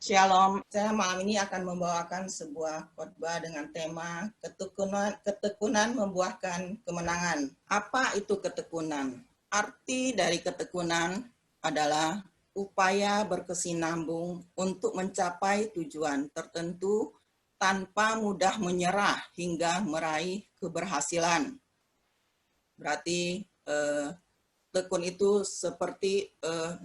Shalom, saya malam ini akan membawakan sebuah khotbah dengan tema ketekunan membuahkan kemenangan. Apa itu ketekunan? Arti dari ketekunan adalah upaya berkesinambung untuk mencapai tujuan tertentu tanpa mudah menyerah hingga meraih keberhasilan. Berarti tekun itu seperti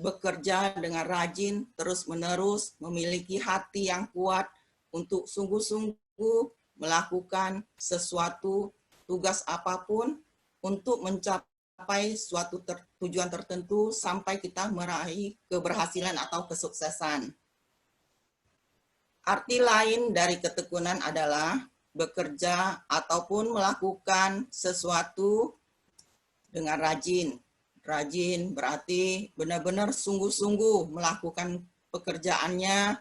bekerja dengan rajin, terus-menerus, memiliki hati yang kuat untuk sungguh-sungguh melakukan sesuatu tugas apapun untuk mencapai suatu tujuan tertentu sampai kita meraih keberhasilan atau kesuksesan. Arti lain dari ketekunan adalah bekerja ataupun melakukan sesuatu dengan rajin. Rajin berarti benar-benar sungguh-sungguh melakukan pekerjaannya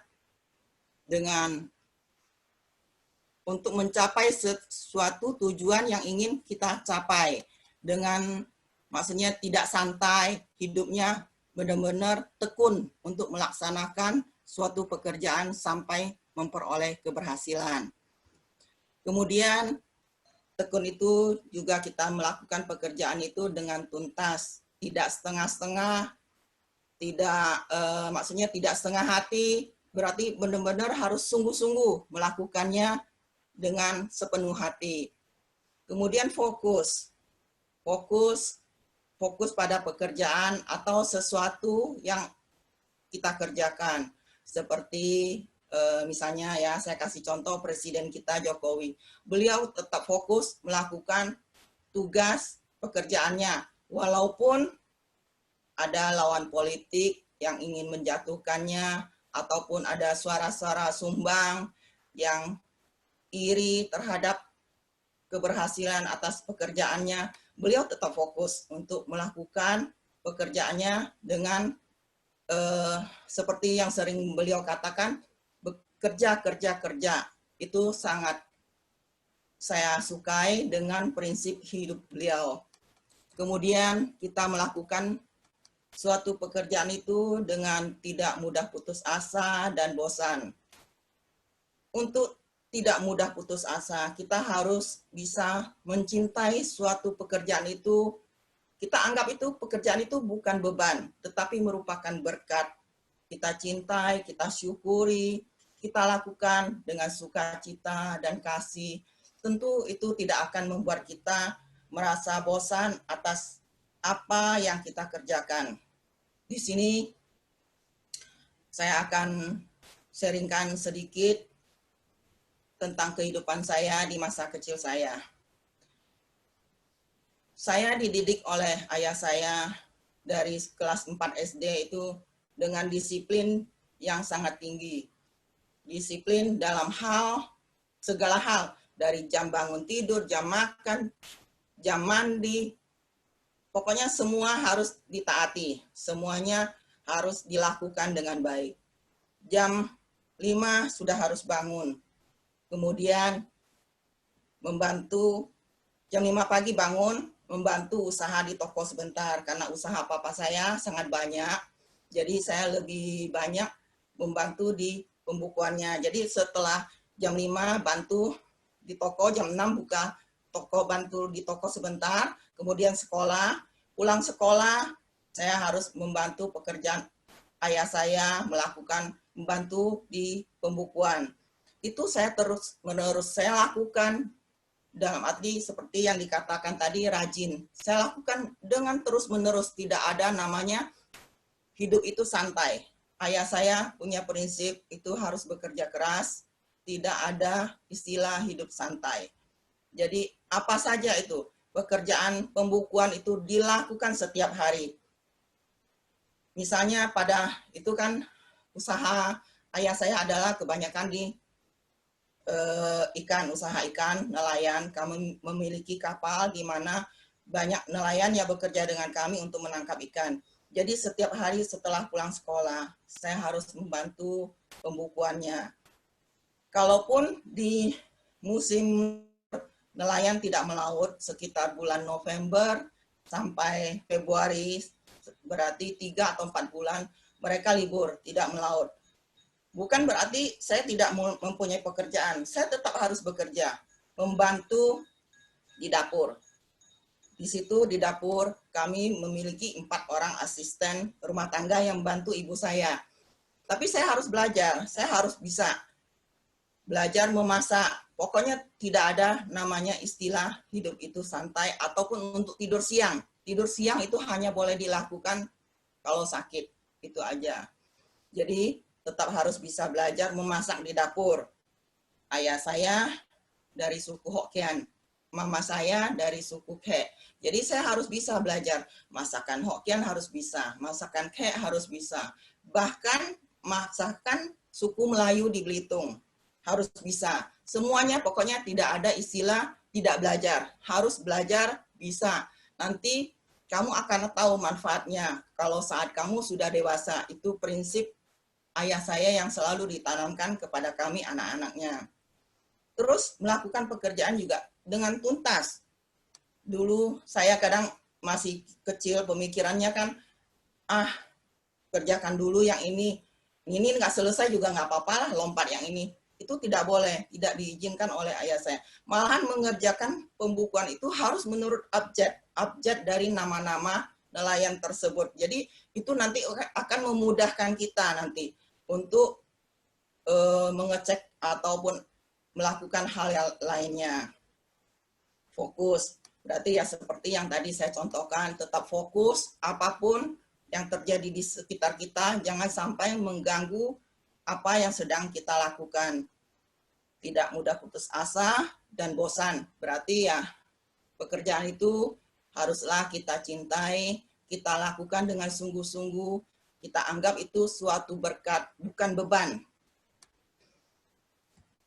dengan untuk mencapai sesuatu tujuan yang ingin kita capai. Dengan maksudnya tidak santai, hidupnya benar-benar tekun untuk melaksanakan suatu pekerjaan sampai memperoleh keberhasilan. Kemudian tekun itu juga kita melakukan pekerjaan itu dengan tuntas, tidak setengah-setengah, maksudnya tidak setengah hati, berarti benar-benar harus sungguh-sungguh melakukannya dengan sepenuh hati. Kemudian fokus pada pekerjaan atau sesuatu yang kita kerjakan. Seperti misalnya ya, saya kasih contoh Presiden kita Jokowi. Beliau tetap fokus melakukan tugas pekerjaannya, walaupun ada lawan politik yang ingin menjatuhkannya, ataupun ada suara-suara sumbang yang iri terhadap keberhasilan atas pekerjaannya. Beliau tetap fokus untuk melakukan pekerjaannya dengan seperti yang sering beliau katakan, kerja. Itu sangat saya sukai dengan prinsip hidup beliau. Kemudian kita melakukan suatu pekerjaan itu dengan tidak mudah putus asa dan bosan. Untuk tidak mudah putus asa, kita harus bisa mencintai suatu pekerjaan itu. Kita anggap itu pekerjaan itu bukan beban, tetapi merupakan berkat. Kita cintai, kita syukuri, kita lakukan dengan sukacita dan kasih. Tentu itu tidak akan membuat kita merasa bosan atas apa yang kita kerjakan. Di sini saya akan sharingkan sedikit tentang kehidupan saya di masa kecil saya. Saya dididik oleh ayah saya dari kelas 4 SD itu dengan disiplin yang sangat tinggi. Disiplin dalam segala hal, dari jam bangun tidur, jam makan, jam mandi, pokoknya semua harus ditaati, semuanya harus dilakukan dengan baik. Jam 5 sudah harus bangun, kemudian membantu, jam 5 pagi bangun, membantu usaha di toko sebentar, karena usaha papa saya sangat banyak, jadi saya lebih banyak membantu di pembukuannya. Jadi setelah jam 5 bantu di toko, jam 6 buka toko, bantu di toko sebentar, kemudian sekolah, pulang sekolah, saya harus membantu pekerjaan ayah saya membantu di pembukuan. Itu saya terus-menerus saya lakukan, dalam arti seperti yang dikatakan tadi, rajin. Saya lakukan dengan terus-menerus, tidak ada namanya hidup itu santai. Ayah saya punya prinsip itu harus bekerja keras, tidak ada istilah hidup santai. Jadi apa saja itu, pekerjaan pembukuan itu dilakukan setiap hari. Misalnya itu kan usaha ayah saya adalah kebanyakan di usaha ikan, nelayan. Kami memiliki kapal di mana banyak nelayan yang bekerja dengan kami untuk menangkap ikan. Jadi setiap hari setelah pulang sekolah, saya harus membantu pembukuannya. Kalaupun di musim nelayan tidak melaut, sekitar bulan November sampai Februari, berarti 3 atau 4 bulan, mereka libur, tidak melaut. Bukan berarti saya tidak mempunyai pekerjaan. Saya tetap harus bekerja, membantu di dapur. Di situ di dapur kami memiliki 4 orang asisten rumah tangga yang membantu ibu saya. Tapi saya harus belajar, saya harus bisa belajar memasak. Pokoknya tidak ada namanya istilah hidup itu santai ataupun untuk tidur siang. Tidur siang itu hanya boleh dilakukan kalau sakit, itu aja. Jadi tetap harus bisa belajar memasak di dapur. Ayah saya dari suku Hokkien, mama saya dari suku Kek. Jadi saya harus bisa belajar masakan Hokkien, harus bisa masakan Kek, harus bisa. Bahkan masakan suku Melayu di Belitung harus bisa. Semuanya pokoknya tidak ada istilah tidak belajar, harus belajar bisa. Nanti kamu akan tahu manfaatnya kalau saat kamu sudah dewasa. Itu prinsip ayah saya yang selalu ditanamkan kepada kami anak-anaknya. Terus melakukan pekerjaan juga dengan tuntas. Dulu saya kadang masih kecil pemikirannya kan, kerjakan dulu yang ini nggak selesai juga nggak apa-apa lah, lompat yang ini. Itu tidak boleh, tidak diizinkan oleh ayah saya. Malahan mengerjakan pembukuan itu harus menurut abjad dari nama-nama nelayan tersebut. Jadi itu nanti akan memudahkan kita nanti untuk mengecek ataupun melakukan hal yang lainnya. Fokus, berarti ya seperti yang tadi saya contohkan, tetap fokus, apapun yang terjadi di sekitar kita, jangan sampai mengganggu apa yang sedang kita lakukan. Tidak mudah putus asa dan bosan, berarti ya pekerjaan itu haruslah kita cintai, kita lakukan dengan sungguh-sungguh, kita anggap itu suatu berkat, bukan beban.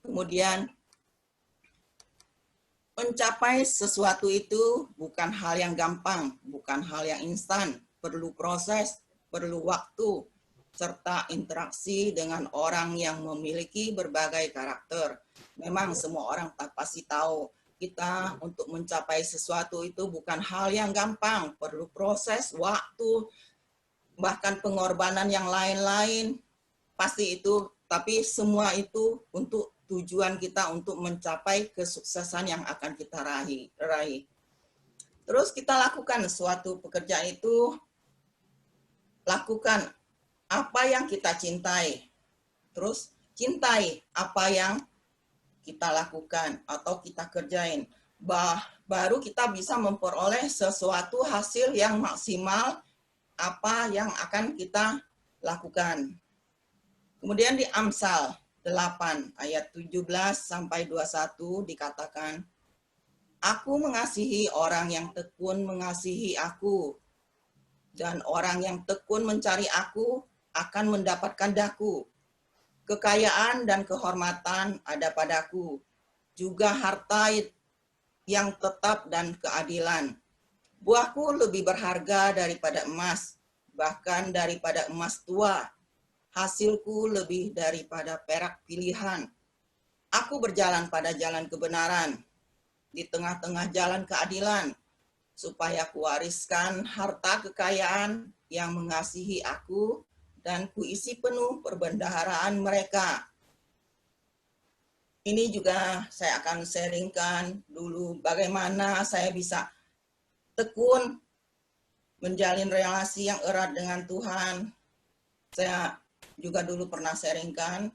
Kemudian, mencapai sesuatu itu bukan hal yang gampang, bukan hal yang instan, perlu proses, perlu waktu, serta interaksi dengan orang yang memiliki berbagai karakter. Memang semua orang pasti tahu, kita untuk mencapai sesuatu itu bukan hal yang gampang, perlu proses, waktu, bahkan pengorbanan yang lain-lain, pasti itu, tapi semua itu untuk tujuan kita untuk mencapai kesuksesan yang akan kita raih. Terus kita lakukan suatu pekerjaan itu, lakukan apa yang kita cintai. Terus cintai apa yang kita lakukan atau kita kerjain. Baru kita bisa memperoleh sesuatu hasil yang maksimal apa yang akan kita lakukan. Kemudian di Amsal 8 ayat 17 sampai 21 dikatakan, aku mengasihi orang yang tekun mengasihi aku, dan orang yang tekun mencari aku akan mendapatkan daku. Kekayaan dan kehormatan ada padaku, juga harta yang tetap dan keadilan. Buahku lebih berharga daripada emas, bahkan daripada emas tua. Hasilku lebih daripada perak pilihan. Aku berjalan pada jalan kebenaran, di tengah-tengah jalan keadilan, supaya kuwariskan harta kekayaan yang mengasihi aku, dan kuisi penuh perbendaharaan mereka. Ini juga saya akan sharingkan dulu bagaimana saya bisa tekun menjalin relasi yang erat dengan Tuhan. Saya juga dulu pernah sharingkan,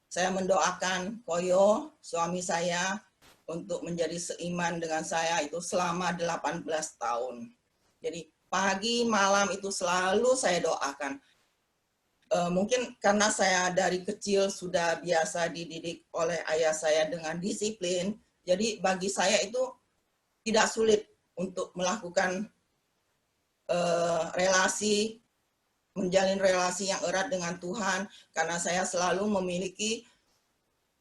saya mendoakan Koyo, suami saya, untuk menjadi seiman dengan saya itu selama 18 tahun. Jadi pagi, malam itu selalu saya doakan. Mungkin karena saya dari kecil sudah biasa dididik oleh ayah saya dengan disiplin, jadi bagi saya itu tidak sulit untuk melakukan menjalin relasi yang erat dengan Tuhan, karena saya selalu memiliki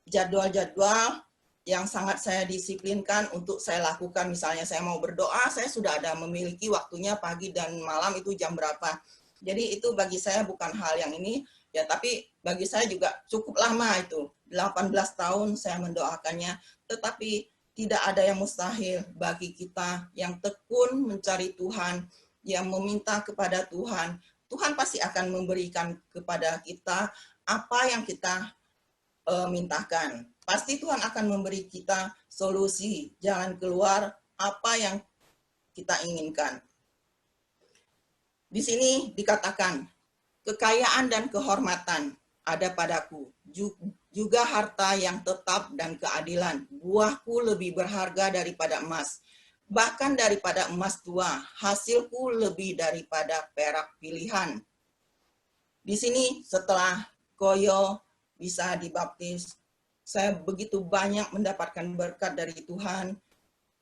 jadwal-jadwal yang sangat saya disiplinkan untuk saya lakukan. Misalnya saya mau berdoa, saya sudah ada memiliki waktunya pagi dan malam itu jam berapa. Jadi itu bagi saya bukan hal yang ini, ya, tapi bagi saya juga cukup lama itu. 18 tahun saya mendoakannya, tetapi tidak ada yang mustahil bagi kita yang tekun mencari Tuhan, yang meminta kepada Tuhan. Tuhan pasti akan memberikan kepada kita apa yang kita mintakan. Pasti Tuhan akan memberi kita solusi, jalan keluar apa yang kita inginkan. Di sini dikatakan, kekayaan dan kehormatan ada padaku, juga harta yang tetap dan keadilan. Buahku lebih berharga daripada emas, bahkan daripada emas tua, hasilku lebih daripada perak pilihan. Di sini setelah Koyo bisa dibaptis, saya begitu banyak mendapatkan berkat dari Tuhan.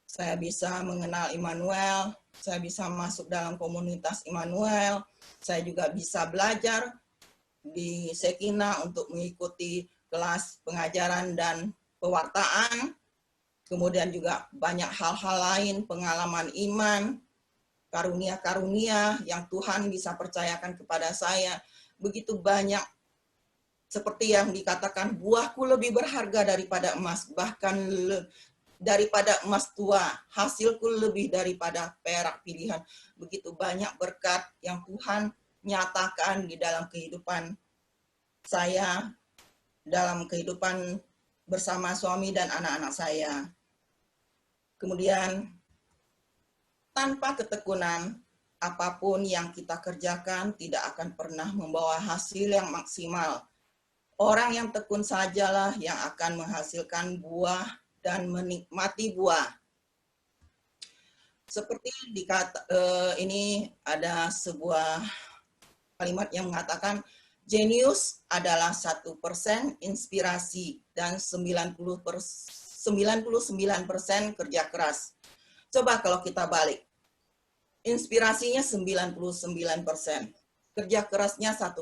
Saya bisa mengenal Immanuel, saya bisa masuk dalam komunitas Immanuel, saya juga bisa belajar di Sekina untuk mengikuti kelas pengajaran dan pewartaan. Kemudian juga banyak hal-hal lain, pengalaman iman, karunia-karunia yang Tuhan bisa percayakan kepada saya. Begitu banyak, seperti yang dikatakan, buahku lebih berharga daripada emas, bahkan daripada emas tua, hasilku lebih daripada perak pilihan. Begitu banyak berkat yang Tuhan nyatakan di dalam kehidupan saya, dalam kehidupan bersama suami dan anak-anak saya. Kemudian, tanpa ketekunan, apapun yang kita kerjakan tidak akan pernah membawa hasil yang maksimal. Orang yang tekun sajalah yang akan menghasilkan buah dan menikmati buah. Seperti ini ada sebuah kalimat yang mengatakan, jenius adalah 1% inspirasi dan 99% kerja keras. Coba kalau kita balik, inspirasinya 99%, kerja kerasnya 1%.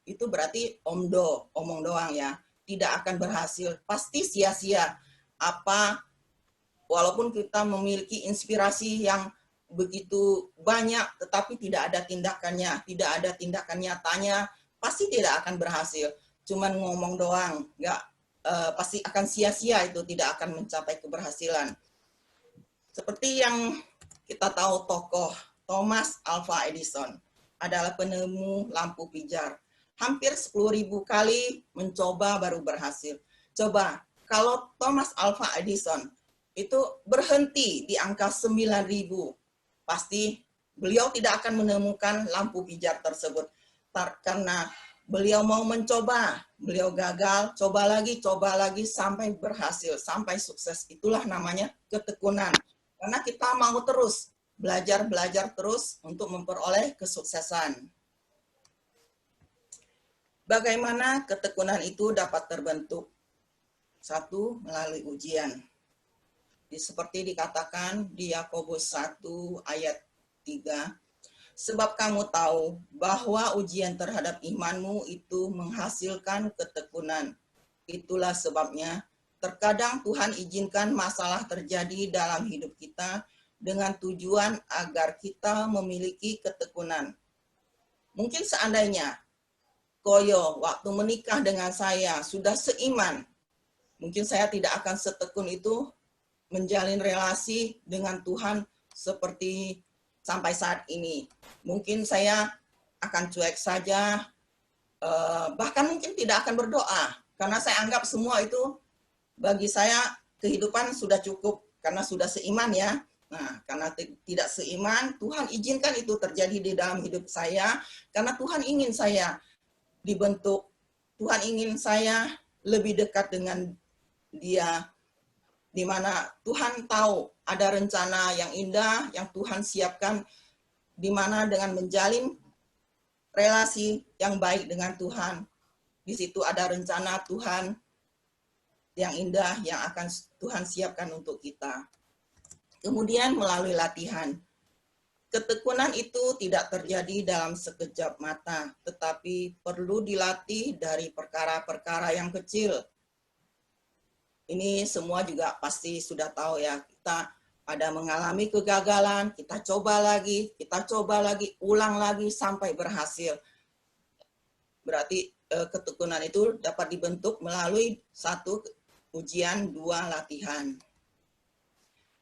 Itu berarti omong doang ya, tidak akan berhasil, pasti sia-sia. Walaupun kita memiliki inspirasi yang begitu banyak, tetapi tidak ada tindakan nyatanya, pasti tidak akan berhasil. Cuman ngomong doang, pasti akan sia-sia, itu tidak akan mencapai keberhasilan. Seperti yang kita tahu, tokoh Thomas Alva Edison adalah penemu lampu pijar. Hampir 10.000 kali mencoba baru berhasil. Coba, kalau Thomas Alva Edison itu berhenti di angka 9.000, pasti beliau tidak akan menemukan lampu pijar tersebut. Karena beliau mau mencoba, beliau gagal, coba lagi, sampai berhasil, sampai sukses. Itulah namanya ketekunan. Karena kita mau terus belajar terus untuk memperoleh kesuksesan. Bagaimana ketekunan itu dapat terbentuk? 1, melalui ujian. Seperti dikatakan di Yakobus 1 ayat 3, sebab kamu tahu bahwa ujian terhadap imanmu itu menghasilkan ketekunan. Itulah sebabnya terkadang Tuhan izinkan masalah terjadi dalam hidup kita dengan tujuan agar kita memiliki ketekunan. Mungkin seandainya Koyo waktu menikah dengan saya sudah seiman, mungkin saya tidak akan setekun itu menjalin relasi dengan Tuhan seperti sampai saat ini. Mungkin saya akan cuek saja, bahkan mungkin tidak akan berdoa, karena saya anggap semua itu bagi saya kehidupan sudah cukup, karena sudah seiman ya. Nah, karena tidak seiman, Tuhan izinkan itu terjadi di dalam hidup saya, karena Tuhan ingin saya dibentuk, Tuhan ingin saya lebih dekat dengan Dia, di mana Tuhan tahu ada rencana yang indah yang Tuhan siapkan, di mana dengan menjalin relasi yang baik dengan Tuhan, di situ ada rencana Tuhan yang indah yang akan Tuhan siapkan untuk kita. Kemudian melalui latihan. Ketekunan itu tidak terjadi dalam sekejap mata, tetapi perlu dilatih dari perkara-perkara yang kecil. Ini semua juga pasti sudah tahu ya, kita ada mengalami kegagalan, kita coba lagi, ulang lagi sampai berhasil. Berarti ketekunan itu dapat dibentuk melalui 1, ujian, 2, latihan.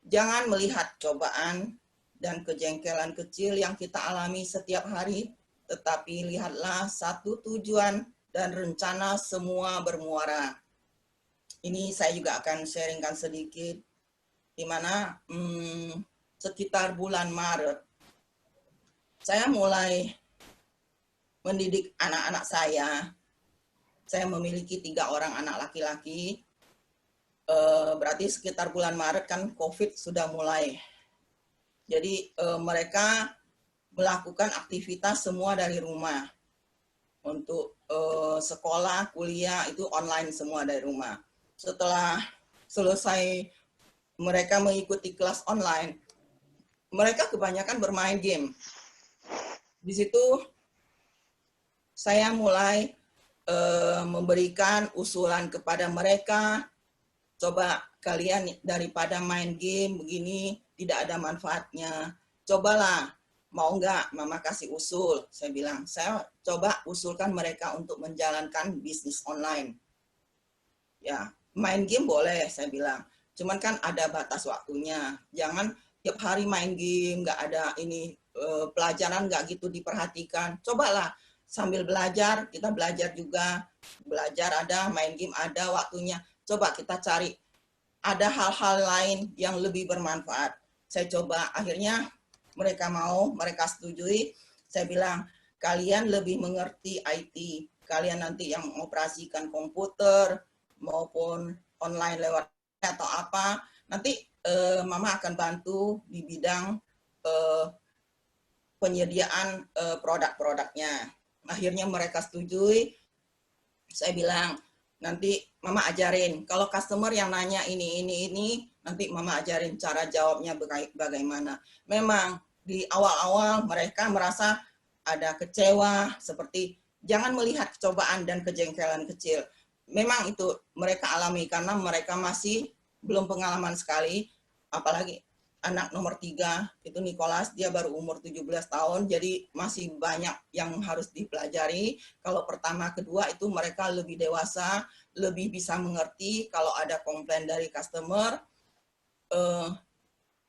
Jangan melihat cobaan dan kejengkelan kecil yang kita alami setiap hari, tetapi lihatlah 1 tujuan dan rencana semua bermuara. Ini saya juga akan sharingkan sedikit, di mana sekitar bulan Maret, saya mulai mendidik anak-anak saya. Saya memiliki 3 orang anak laki-laki. Berarti sekitar bulan Maret kan COVID sudah mulai. Jadi mereka melakukan aktivitas semua dari rumah. Untuk sekolah, kuliah itu online semua dari rumah. Setelah selesai mereka mengikuti kelas online, mereka kebanyakan bermain game. Di situ saya mulai memberikan usulan kepada mereka, coba kalian daripada main game begini tidak ada manfaatnya, cobalah, mau nggak mama kasih usul. Saya bilang, saya coba usulkan mereka untuk menjalankan bisnis online. Ya, main game boleh, saya bilang, cuman kan ada batas waktunya, jangan tiap hari main game, nggak ada ini pelajaran nggak gitu diperhatikan. Cobalah sambil belajar, kita belajar juga, belajar ada, main game ada waktunya. Coba kita cari ada hal-hal lain yang lebih bermanfaat. Saya coba, akhirnya mereka mau, mereka setujui. Saya bilang, kalian lebih mengerti IT, kalian nanti yang mengoperasikan komputer maupun online lewat atau apa, nanti mama akan bantu di bidang penyediaan produk-produknya. Akhirnya mereka setujui. Saya bilang, nanti mama ajarin, kalau customer yang nanya ini, nanti mama ajarin cara jawabnya bagaimana. Memang di awal-awal mereka merasa ada kecewa, seperti jangan melihat kecobaan dan kejengkelan kecil. Memang itu mereka alami karena mereka masih belum pengalaman sekali, apalagi anak nomor 3 itu Nicholas, dia baru umur 17 tahun, jadi masih banyak yang harus dipelajari. Kalau pertama, kedua itu mereka lebih dewasa, lebih bisa mengerti kalau ada komplain dari customer.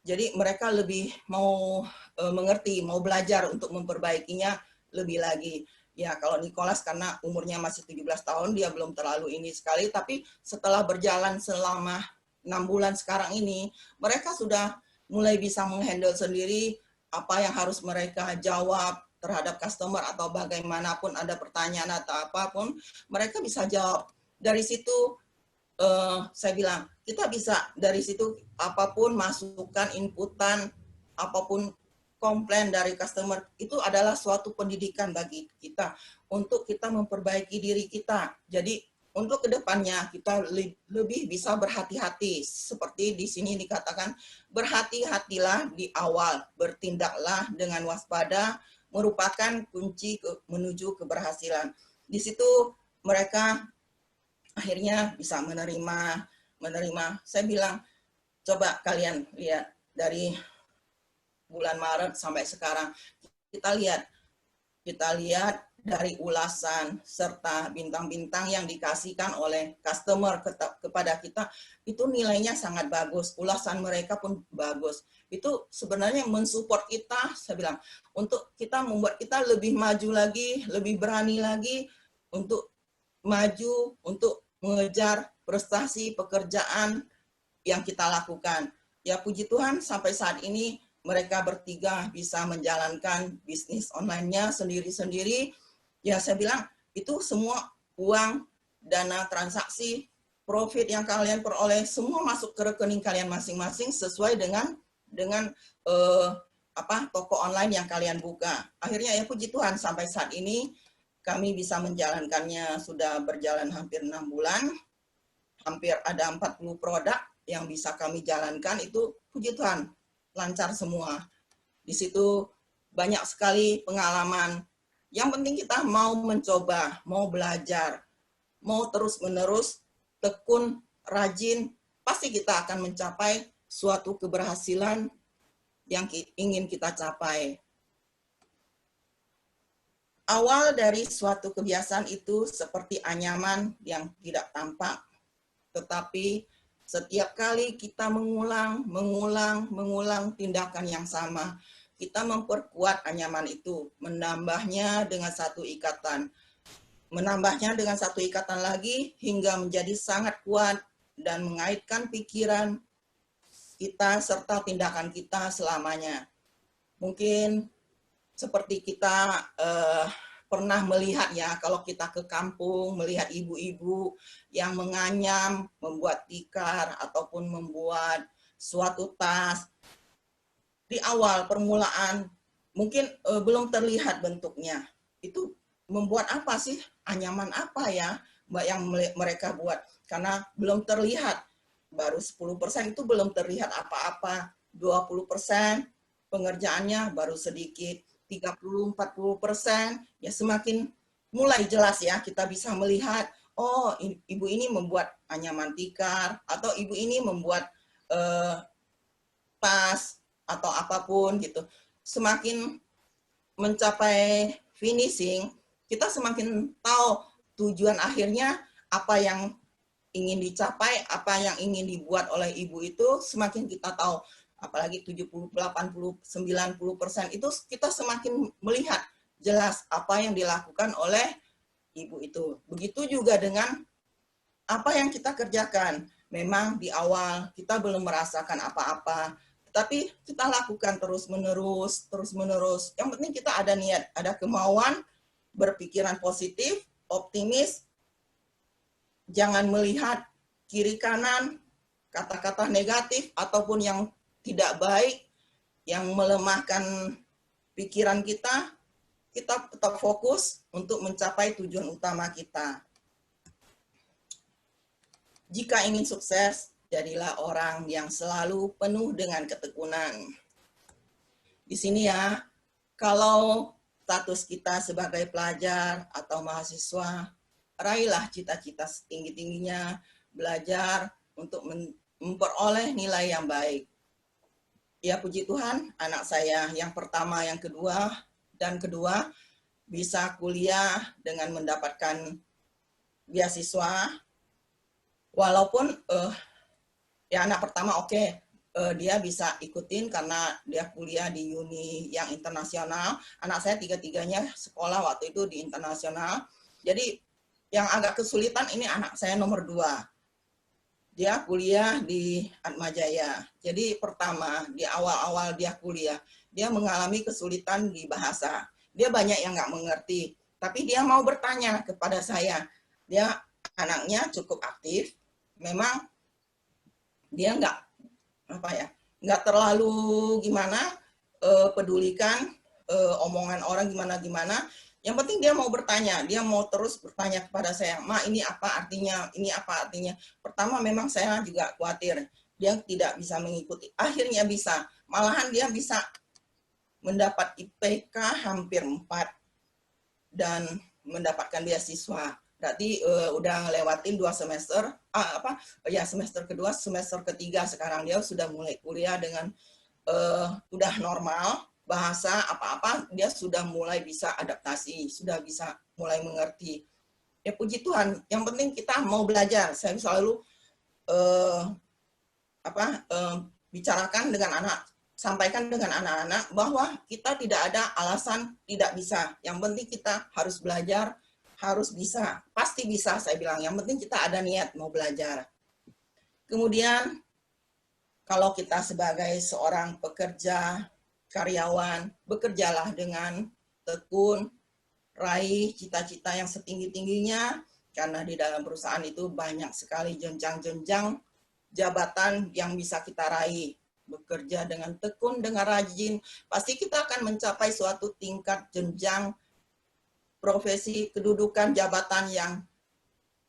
Jadi mereka lebih mau mengerti, mau belajar untuk memperbaikinya lebih lagi. Ya kalau Nicholas karena umurnya masih 17 tahun, dia belum terlalu ini sekali, tapi setelah berjalan selama 6 bulan sekarang ini, mereka sudah mulai bisa menghandle sendiri apa yang harus mereka jawab terhadap customer atau bagaimanapun ada pertanyaan atau apapun, mereka bisa jawab. Dari situ saya bilang, kita bisa dari situ apapun masukan, inputan, apapun komplain dari customer, itu adalah suatu pendidikan bagi kita untuk kita memperbaiki diri kita. Jadi untuk kedepannya kita lebih bisa berhati-hati. Seperti di sini dikatakan, berhati-hatilah di awal, bertindaklah dengan waspada, merupakan kunci menuju keberhasilan. Di situ mereka akhirnya bisa menerima. Saya bilang, coba kalian lihat dari bulan Maret sampai sekarang, kita lihat dari ulasan serta bintang-bintang yang dikasihkan oleh customer kepada kita, itu nilainya sangat bagus, ulasan mereka pun bagus. Itu sebenarnya mensupport kita, saya bilang, untuk kita membuat kita lebih maju lagi, lebih berani lagi untuk maju, untuk mengejar prestasi pekerjaan yang kita lakukan. Ya puji Tuhan sampai saat ini mereka bertiga bisa menjalankan bisnis online-nya sendiri-sendiri. Ya saya bilang itu semua uang, dana transaksi, profit yang kalian peroleh semua masuk ke rekening kalian masing-masing sesuai dengan toko online yang kalian buka. Akhirnya ya puji Tuhan sampai saat ini kami bisa menjalankannya, sudah berjalan hampir 6 bulan. Hampir ada 40 produk yang bisa kami jalankan, itu puji Tuhan lancar semua. Di situ banyak sekali pengalaman. Yang penting kita mau mencoba, mau belajar, mau terus-menerus, tekun, rajin, pasti kita akan mencapai suatu keberhasilan yang ingin kita capai. Awal dari suatu kebiasaan itu seperti anyaman yang tidak tampak, tetapi setiap kali kita mengulang tindakan yang sama, kita memperkuat anyaman itu, menambahnya dengan satu ikatan. menambahnya dengan satu ikatan lagi hingga menjadi sangat kuat dan mengaitkan pikiran kita serta tindakan kita selamanya. Mungkin seperti kita pernah melihat ya, kalau kita ke kampung melihat ibu-ibu yang menganyam, membuat tikar ataupun membuat suatu tas. Di awal permulaan mungkin belum terlihat bentuknya. Itu membuat apa sih? Anyaman apa ya Mbak yang mereka buat? Karena belum terlihat. Baru 10% itu belum terlihat apa-apa. 20% pengerjaannya baru sedikit. 30-40% ya semakin mulai jelas ya, kita bisa melihat, oh ibu ini membuat anyaman tikar, atau ibu ini membuat tas atau apapun gitu. Semakin mencapai finishing, kita semakin tahu tujuan akhirnya apa yang ingin dicapai, apa yang ingin dibuat oleh ibu itu semakin kita tahu. Apalagi 70, 80, 90% itu kita semakin melihat jelas apa yang dilakukan oleh ibu itu. Begitu juga dengan apa yang kita kerjakan. Memang di awal kita belum merasakan apa-apa, tapi kita lakukan terus-menerus, terus-menerus. Yang penting kita ada niat, ada kemauan, berpikiran positif, optimis, jangan melihat kiri kanan, kata-kata negatif, ataupun yang tidak baik, yang melemahkan pikiran kita tetap fokus untuk mencapai tujuan utama kita. Jika ingin sukses, jadilah orang yang selalu penuh dengan ketekunan. Di sini ya, kalau status kita sebagai pelajar atau mahasiswa, raihlah cita-cita setinggi-tingginya, belajar untuk memperoleh nilai yang baik. Ya puji Tuhan, anak saya yang pertama, yang kedua, dan kedua bisa kuliah dengan mendapatkan beasiswa. Walaupun ya anak pertama dia bisa ikutin karena dia kuliah di uni yang internasional. Anak saya tiga-tiganya sekolah waktu itu di internasional. Jadi yang agak kesulitan ini anak saya nomor 2. Dia kuliah di Atmajaya. Jadi pertama, di awal-awal dia kuliah, dia mengalami kesulitan di bahasa. Dia banyak yang nggak mengerti, tapi dia mau bertanya kepada saya. Dia anaknya cukup aktif, memang dia nggak terlalu pedulikan omongan orang gimana. Yang penting dia mau bertanya, dia mau terus bertanya kepada saya, Ma ini apa artinya, ini apa artinya. Pertama memang saya juga khawatir, dia tidak bisa mengikuti. Akhirnya bisa, malahan dia bisa mendapat IPK hampir 4 dan mendapatkan beasiswa. Berarti udah ngelewatin 2 semester, semester kedua, semester ketiga sekarang dia sudah mulai kuliah dengan udah normal. Bahasa apa-apa dia sudah mulai bisa adaptasi, sudah bisa mulai mengerti. Ya puji Tuhan, yang penting kita mau belajar. Saya selalu bicarakan dengan anak, sampaikan dengan anak-anak bahwa kita tidak ada alasan tidak bisa. Yang penting kita harus belajar, harus bisa. Pasti bisa saya bilang, yang penting kita ada niat mau belajar. Kemudian kalau kita sebagai seorang pekerja, karyawan, bekerjalah dengan tekun, raih cita-cita yang setinggi-tingginya, karena di dalam perusahaan itu banyak sekali jenjang-jenjang jabatan yang bisa kita raih. Bekerja dengan tekun, dengan rajin, pasti kita akan mencapai suatu tingkat jenjang profesi, kedudukan, jabatan yang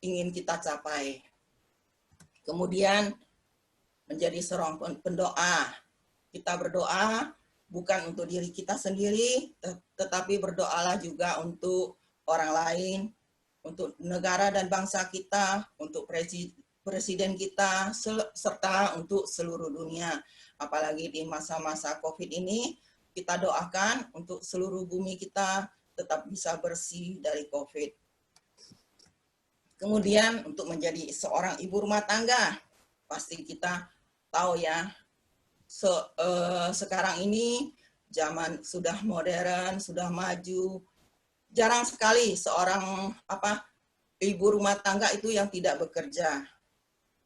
ingin kita capai. Kemudian menjadi seorang pendoa. Kita berdoa bukan untuk diri kita sendiri, tetapi berdoalah juga untuk orang lain, untuk negara dan bangsa kita, untuk presiden kita, serta untuk seluruh dunia. Apalagi di masa-masa COVID ini, kita doakan untuk seluruh bumi kita tetap bisa bersih dari COVID. Kemudian untuk menjadi seorang ibu rumah tangga, pasti kita tahu ya, sekarang ini zaman sudah modern, sudah maju, jarang sekali seorang ibu rumah tangga itu yang tidak bekerja.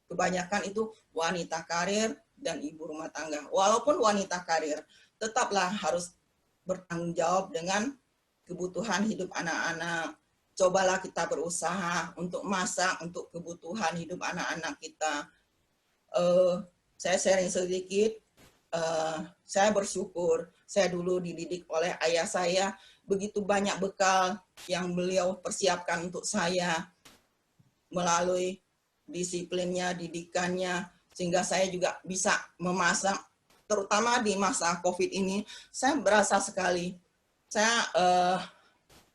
Kebanyakan itu wanita karir dan ibu rumah tangga. Walaupun wanita karir, tetaplah harus bertanggung jawab dengan kebutuhan hidup anak-anak. Cobalah kita berusaha untuk masak untuk kebutuhan hidup anak-anak kita. Saya sharing sedikit. Saya bersyukur, saya dulu dididik oleh ayah saya, begitu banyak bekal yang beliau persiapkan untuk saya melalui disiplinnya, didikannya, sehingga saya juga bisa memasak, terutama di masa COVID ini, saya berasa sekali. Saya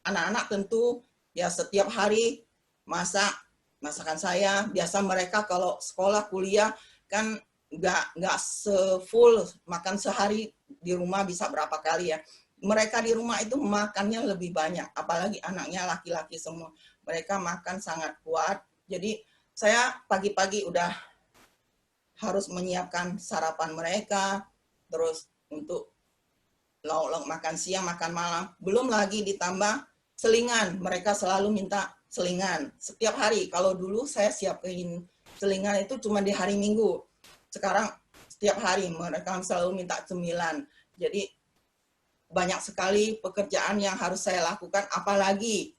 anak-anak tentu ya setiap hari masakan saya. Biasa mereka kalau sekolah kuliah kan nggak full makan sehari di rumah bisa berapa kali ya. Mereka di rumah itu makannya lebih banyak, apalagi anaknya laki-laki semua. Mereka makan sangat kuat. Jadi saya pagi-pagi udah harus menyiapkan sarapan mereka, terus untuk lauk makan siang, makan malam. Belum lagi ditambah selingan. Mereka selalu minta selingan setiap hari. Kalau dulu saya siapin selingan itu cuma di hari Minggu. Sekarang setiap hari mereka selalu minta cemilan. Jadi banyak sekali pekerjaan yang harus saya lakukan, apalagi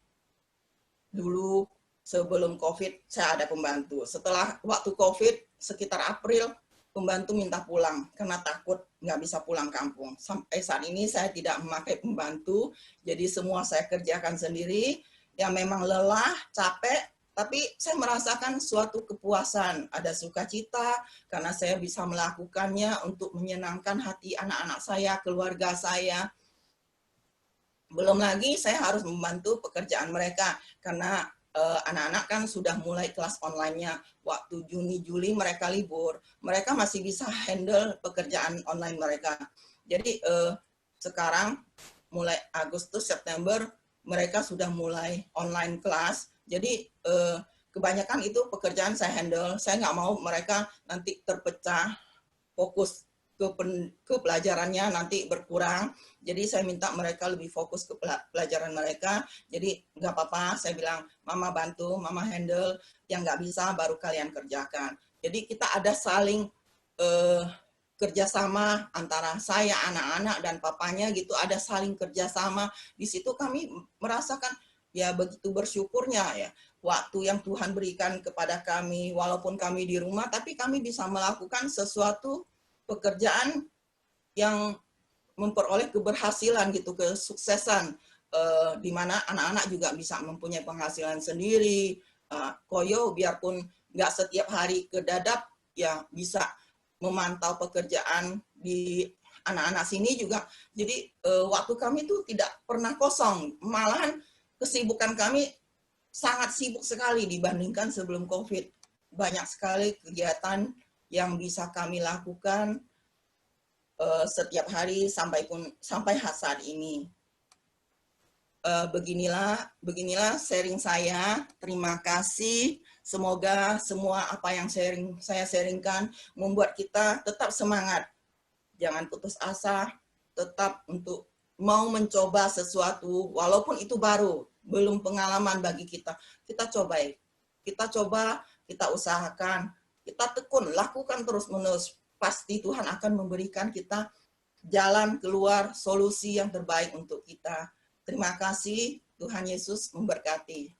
dulu sebelum COVID saya ada pembantu. Setelah waktu COVID sekitar April, pembantu minta pulang karena takut nggak bisa pulang kampung. Sampai saat ini saya tidak memakai pembantu, jadi semua saya kerjakan sendiri. Ya memang lelah, capek, tapi saya merasakan suatu kepuasan, ada sukacita karena saya bisa melakukannya untuk menyenangkan hati anak-anak saya, keluarga saya. Belum lagi saya harus membantu pekerjaan mereka karena anak-anak kan sudah mulai kelas online-nya. Waktu Juni, Juli mereka libur, mereka masih bisa handle pekerjaan online mereka. Jadi sekarang mulai Agustus, September, mereka sudah mulai online kelas. Jadi kebanyakan itu pekerjaan saya handle. Saya nggak mau mereka nanti terpecah, fokus ke pelajarannya nanti berkurang. Jadi saya minta mereka lebih fokus ke pelajaran mereka. Jadi nggak apa-apa, saya bilang, Mama bantu, Mama handle, yang nggak bisa baru kalian kerjakan. Jadi kita ada saling kerjasama antara saya, anak-anak, dan papanya gitu, ada saling kerjasama. Di situ kami merasakan ya begitu bersyukurnya ya, waktu yang Tuhan berikan kepada kami, walaupun kami di rumah, tapi kami bisa melakukan sesuatu pekerjaan yang memperoleh keberhasilan gitu, kesuksesan, di mana anak-anak juga bisa mempunyai penghasilan sendiri. Koyo biarpun nggak setiap hari ke Dadap, ya bisa memantau pekerjaan di anak-anak sini juga. Jadi waktu kami itu tidak pernah kosong, malahan kesibukan kami sangat sibuk sekali dibandingkan sebelum COVID. Banyak sekali kegiatan yang bisa kami lakukan setiap hari sampai saat ini. Beginilah sharing saya. Terima kasih. Semoga semua apa yang saya sharingkan membuat kita tetap semangat. Jangan putus asa, tetap untuk mau mencoba sesuatu, walaupun itu baru, belum pengalaman bagi kita. Kita coba, kita usahakan, kita tekun, lakukan terus-menerus. Pasti Tuhan akan memberikan kita jalan keluar, solusi yang terbaik untuk kita. Terima kasih, Tuhan Yesus memberkati.